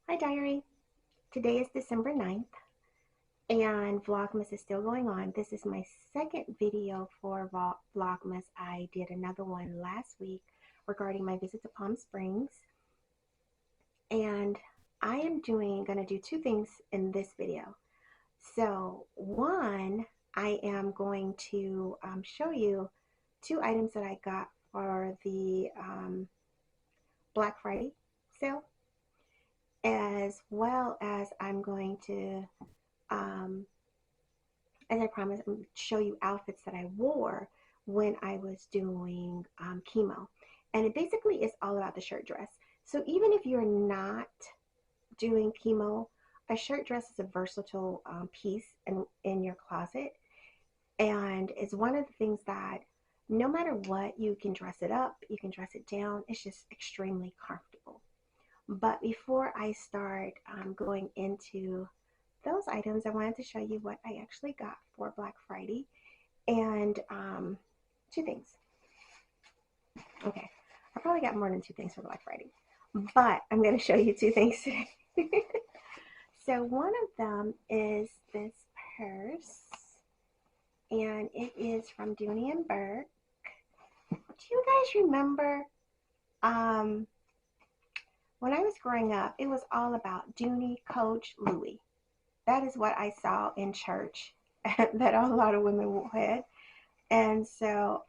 Hi diary. Today is December 9th and Vlogmas is still going on. This is my second video for Vlogmas. I did another one last week regarding my visit to Palm Springs, and I am gonna do two things in this video. So one, I am going to show you two items that I got for the Black Friday sale, as well as I'm going to as I promised, show you outfits that I wore when I was doing chemo. And it basically is all about the shirt dress. So even if you're not doing chemo, a shirt dress is a versatile piece in your closet. And it's one of the things that no matter what, you can dress it up, you can dress it down. It's just extremely comfortable. But before I start going into those items, I wanted to show you what I actually got for Black Friday, and two things. Okay, I probably got more than two things for Black Friday, but I'm going to show you two things today. So one of them is this purse, and it is from Dooney and Burke. Do you guys remember when I was growing up, it was all about Dooney, Coach, Louis. That is what I saw in church that a lot of women had. And so,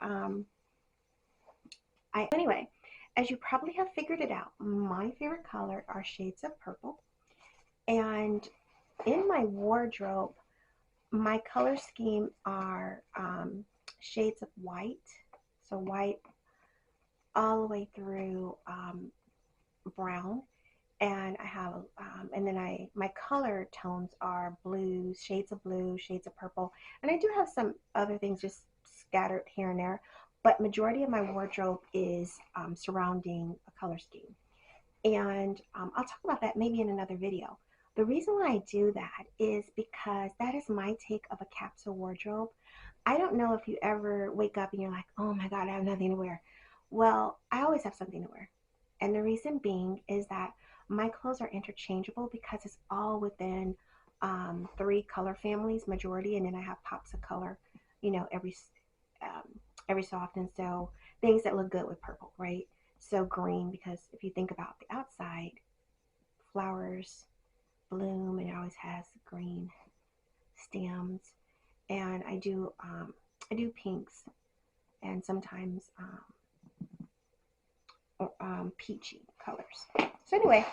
anyway, as you probably have figured it out, my favorite color are shades of purple. And in my wardrobe, my color scheme are shades of white. So white all the way through brown. And I have, and then my color tones are blues, shades of blue, shades of purple, and I do have some other things just scattered here and there, but majority of my wardrobe is surrounding a color scheme. And I'll talk about that maybe in another video. The reason why I do that is because that is my take of a capsule wardrobe. I don't know if you ever wake up and you're like, oh my God, I have nothing to wear. Well, I always have something to wear. And the reason being is that my clothes are interchangeable because it's all within three color families, majority, and then I have pops of color, every so often. So things that look good with purple, right? So green, because if you think about the outside, flowers bloom and it always has green stems. And I do pinks and sometimes peachy colors. So anyway,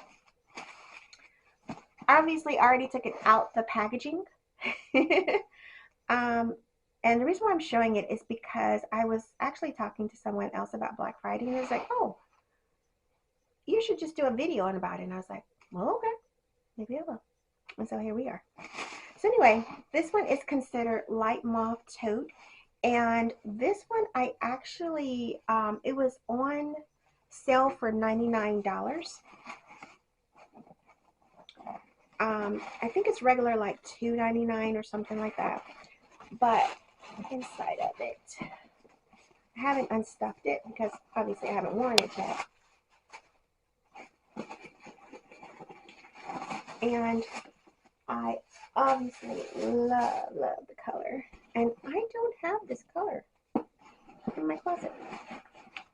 obviously I already took it out the packaging. And the reason why I'm showing it is because I was actually talking to someone else about Black Friday, and it was like, oh, you should just do a video on about it. And I was like, well, okay, maybe I will. And so here we are. So anyway, this one is considered light mauve tote. And this one I actually, it was on sale for $99. I think it's regular like $2.99 or something like that. But inside of it, I haven't unstuffed it because obviously I haven't worn it yet. And I obviously love the color. And I don't have this color in my closet.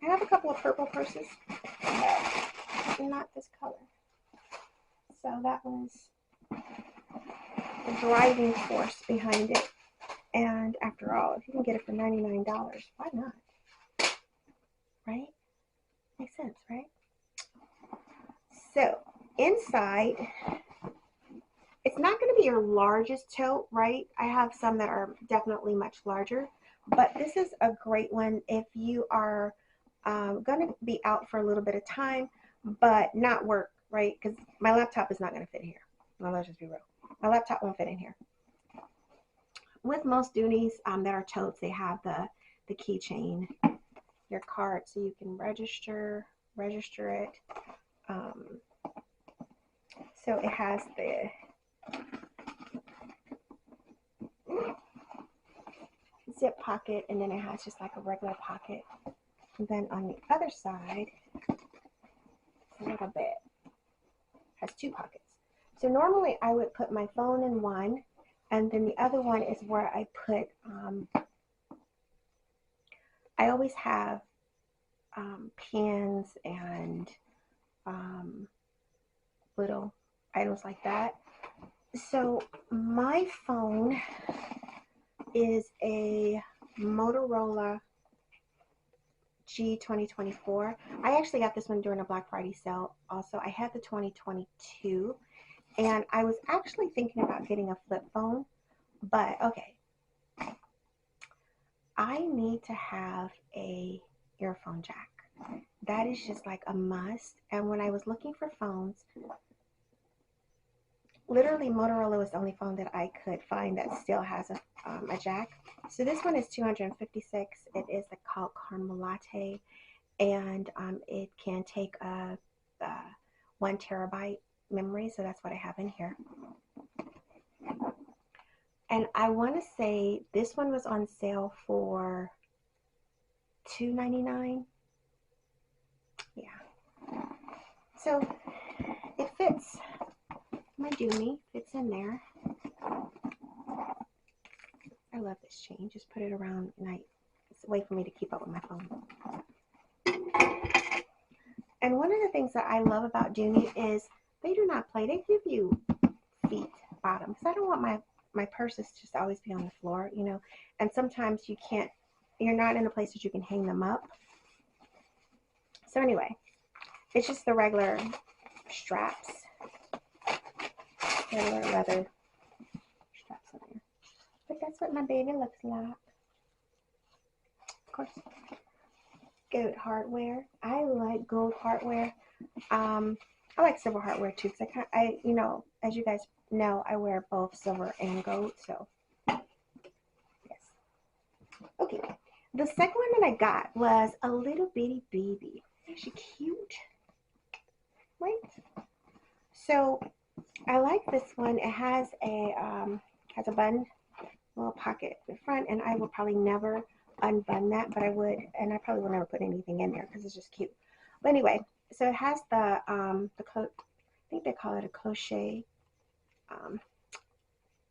I have a couple of purple purses, but not this color. So that was the driving force behind it. And after all, if you can get it for $99, why not? Right? Makes sense, right? So inside, it's not going to be your largest tote, right? I have some that are definitely much larger, but this is a great one if you are going to be out for a little bit of time, but not work, right? Because my laptop is not going to fit in here. Well, let's just be real. My laptop won't fit in here. With most Dooneys that are totes, they have the keychain, your card, so you can register it. So it has the zip pocket, and then it has just like a regular pocket. And then on the other side, it's a little bit has 2 pockets. So normally I would put my phone in one, and then the other one is where I put, I always have pens and little items like that. So my phone is a Motorola G2024. I actually got this one during a Black Friday sale also. I had the 2022, and I was actually thinking about getting a flip phone, but okay. I need to have a earphone jack. That is just like a must. And when I was looking for phones, literally Motorola was the only phone that I could find that still has a jack. So this one is 256. It is called Caramel Latte, and it can take a 1 terabyte memory. So that's what I have in here. And I want to say this one was on sale for $2.99. Yeah. So it fits. My Doomy fits in there. I love this chain. Just put it around and it's a way for me to keep up with my phone. And one of the things that I love about Doomy is they do not play. They give you feet bottom, because I don't want my purses just always be on the floor, you know. And sometimes you're not in a place that you can hang them up. So anyway, it's just the regular straps, regular leather straps on there. But that's what my baby looks like. Of course, gold hardware. I like gold hardware. I like silver hardware too, because I you know, as you guys know, I wear both silver and gold. So yes. Okay. The second one that I got was a little bitty baby. Isn't she cute? Right? So I like this one. It has a button, little pocket in the front, and I will probably never unbutton that, but I would, and I probably will never put anything in there because it's just cute. But anyway, so it has the I think they call it a crochet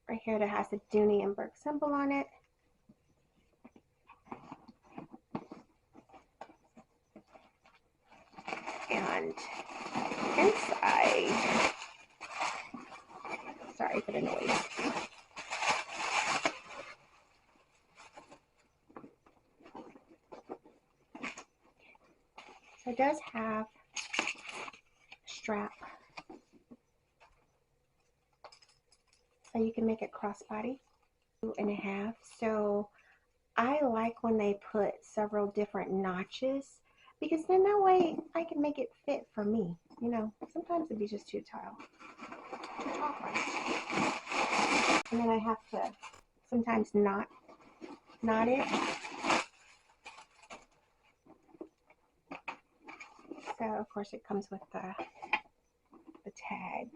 right here that has the Dooney and Burke symbol on it. And inside, sorry for the noise. So it does have a strap, so you can make it crossbody, 2.5. So I like when they put several different notches, because then that way I can make it fit for me. You know, sometimes it'd be just too tall for me. And then I have to sometimes knot it. So of course it comes with the tag.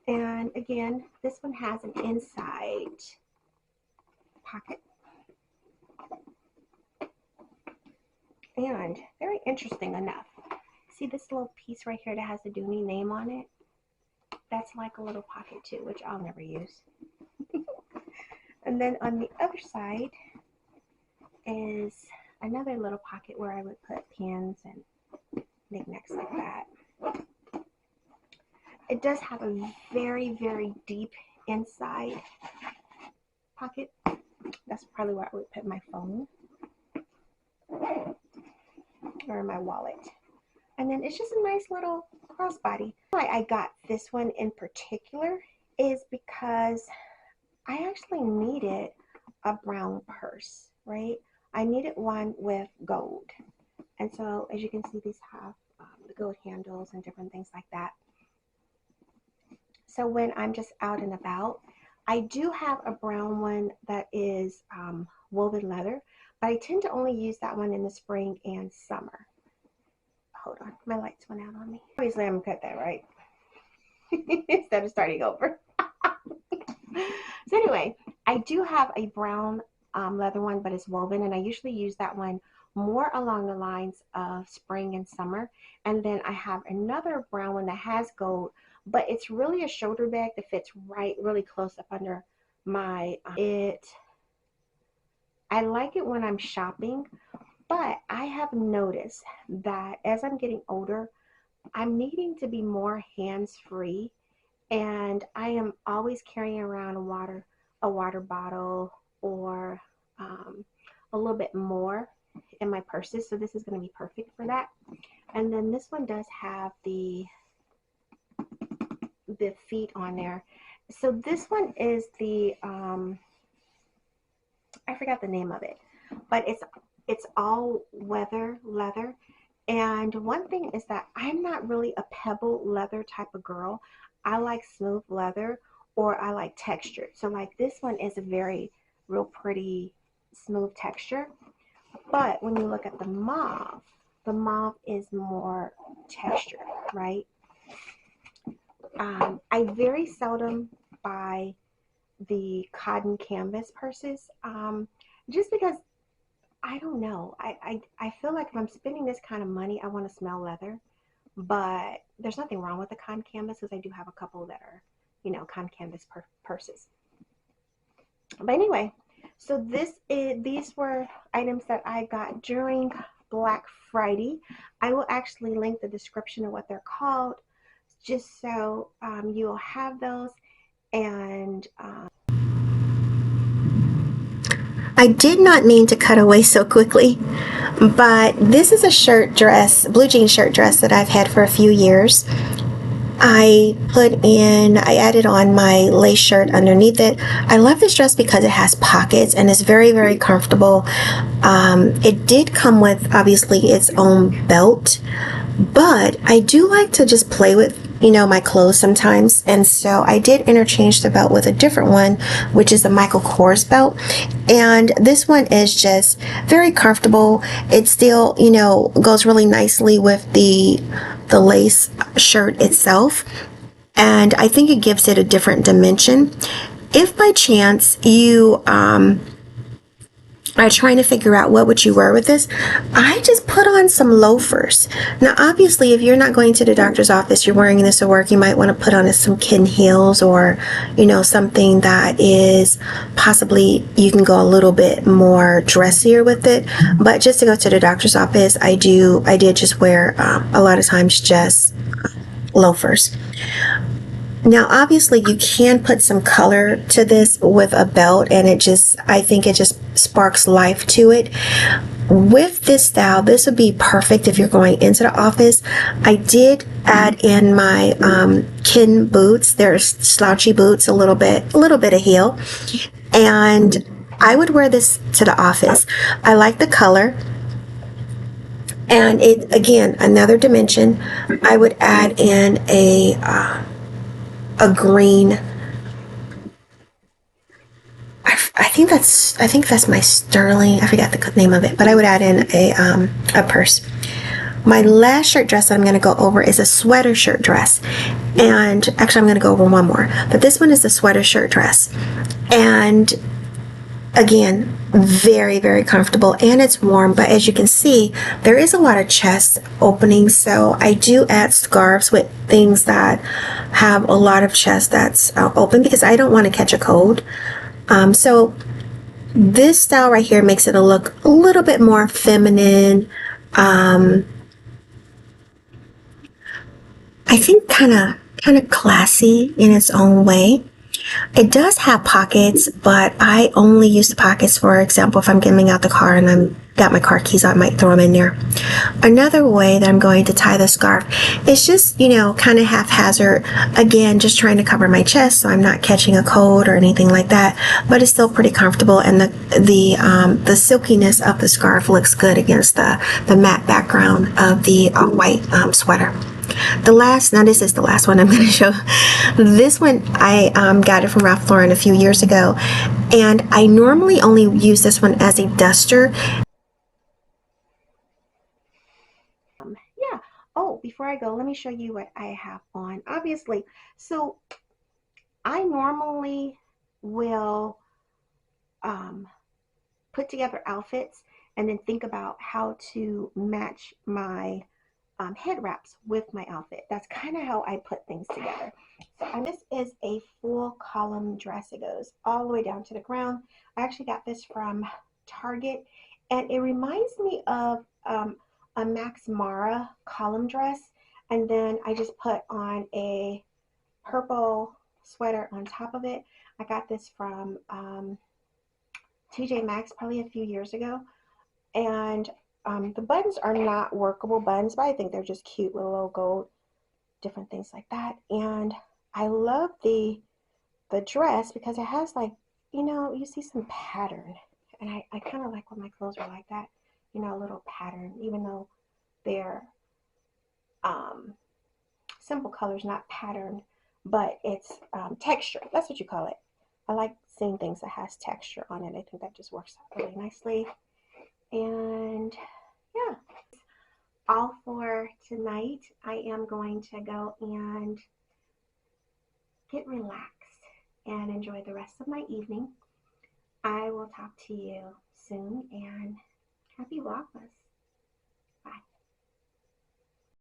And again, this one has an inside pocket. And very interesting enough, see this little piece right here that has the Dooney name on it? That's like a little pocket too, which I'll never use. And then on the other side is another little pocket where I would put pins and knickknacks like that. It does have a very, very deep inside pocket. That's probably where I would put my phone or my wallet. And then it's just a nice little crossbody. Why I got this one in particular is because I actually needed a brown purse, right? I needed one with gold. And so as you can see, these have the gold handles and different things like that. So when I'm just out and about, I do have a brown one that is woven leather, but I tend to only use that one in the spring and summer. Hold on, my lights went out on me. Obviously, I'm gonna cut that, right? Instead of starting over. So anyway, I do have a brown leather one, but it's woven, and I usually use that one more along the lines of spring and summer. And then I have another brown one that has gold, but it's really a shoulder bag that fits right really close up under my I like it when I'm shopping, but I have noticed that as I'm getting older, I'm needing to be more hands-free, and I am always carrying around a water bottle, or um, a little bit more in my purses. So this is going to be perfect for that. And then this one does have the feet on there. So this one is the I forgot the name of it, but it's all weather leather. And one thing is that I'm not really a pebble leather type of girl. I like smooth leather, or I like textured. So like this one is a very real pretty smooth texture. But when you look at the mauve is more textured, right? I very seldom buy the cotton canvas purses, just because I don't know. I feel like if I'm spending this kind of money, I want to smell leather. But there's nothing wrong with the cotton canvas, because I do have a couple that are, cotton canvas purses. But anyway, so these were items that I got during Black Friday. I will actually link the description of what they're called, just so you'll have those. And I did not mean to cut away so quickly, but this is a shirt dress, blue jean shirt dress that I've had for a few years. I added on my lace shirt underneath it. I love this dress because it has pockets and it's very, very comfortable. It did come with, obviously, its own belt, but I do like to just play with, my clothes sometimes. And so I did interchange the belt with a different one, which is a Michael Kors belt. And this one is just very comfortable. It still, goes really nicely with the lace shirt itself. And I think it gives it a different dimension. If by chance you are trying to figure out what would you wear with this, I just put on some loafers. Now, obviously, if you're not going to the doctor's office, you're wearing this to work, you might want to put on some kitten heels, or, something that is possibly, you can go a little bit more dressier with it. But just to go to the doctor's office, I did just wear a lot of times just loafers. Now, obviously, you can put some color to this with a belt, and I think it just sparks life to it. With this style, this would be perfect if you're going into the office. I did add in my kitten boots. They're slouchy boots, a little bit of heel, and I would wear this to the office. I like the color. And it, again, another dimension. I would add in a green. I think that's my sterling. I forgot the name of it, but I would add in a purse. My last shirt dress that I'm going to go over is a sweater shirt dress, and actually I'm going to go over one more. But this one is a sweater shirt dress, and again, very, very comfortable, and it's warm. But as you can see, there is a lot of chest opening, so I do add scarves with things that have a lot of chest that's open, because I don't want to catch a cold. So this style right here makes it look a little bit more feminine. I think kind of classy in its own way. It does have pockets, but I only use the pockets, for example, if I'm getting out the car and I'm got my car keys, I might throw them in there. Another way that I'm going to tie the scarf is just, kind of haphazard. Again, just trying to cover my chest so I'm not catching a cold or anything like that, but it's still pretty comfortable, and the silkiness of the scarf looks good against the matte background of the white sweater. Now this is the last one I'm going to show. This one, I got it from Ralph Lauren a few years ago, and I normally only use this one as a duster. Yeah. Oh, before I go, let me show you what I have on. Obviously, so I normally will put together outfits, and then think about how to match my head wraps with my outfit. That's kind of how I put things together. So, and this is a full column dress. It goes all the way down to the ground. I actually got this from Target, and it reminds me of a Max Mara column dress. And then I just put on a purple sweater on top of it. I got this from TJ Maxx probably a few years ago. And the buttons are not workable buttons, but I think they're just cute with a little gold, different things like that. And I love the dress because it has, like, you see some pattern. And I kind of like when my clothes are like that, a little pattern, even though they're um, simple colors, not patterned, but it's texture. That's what you call it. I like seeing things that has texture on it. I think that just works out really nicely. And yeah, all for tonight. I am going to go and get relaxed and enjoy the rest of my evening. I will talk to you soon, and happy Vlogmas. Bye.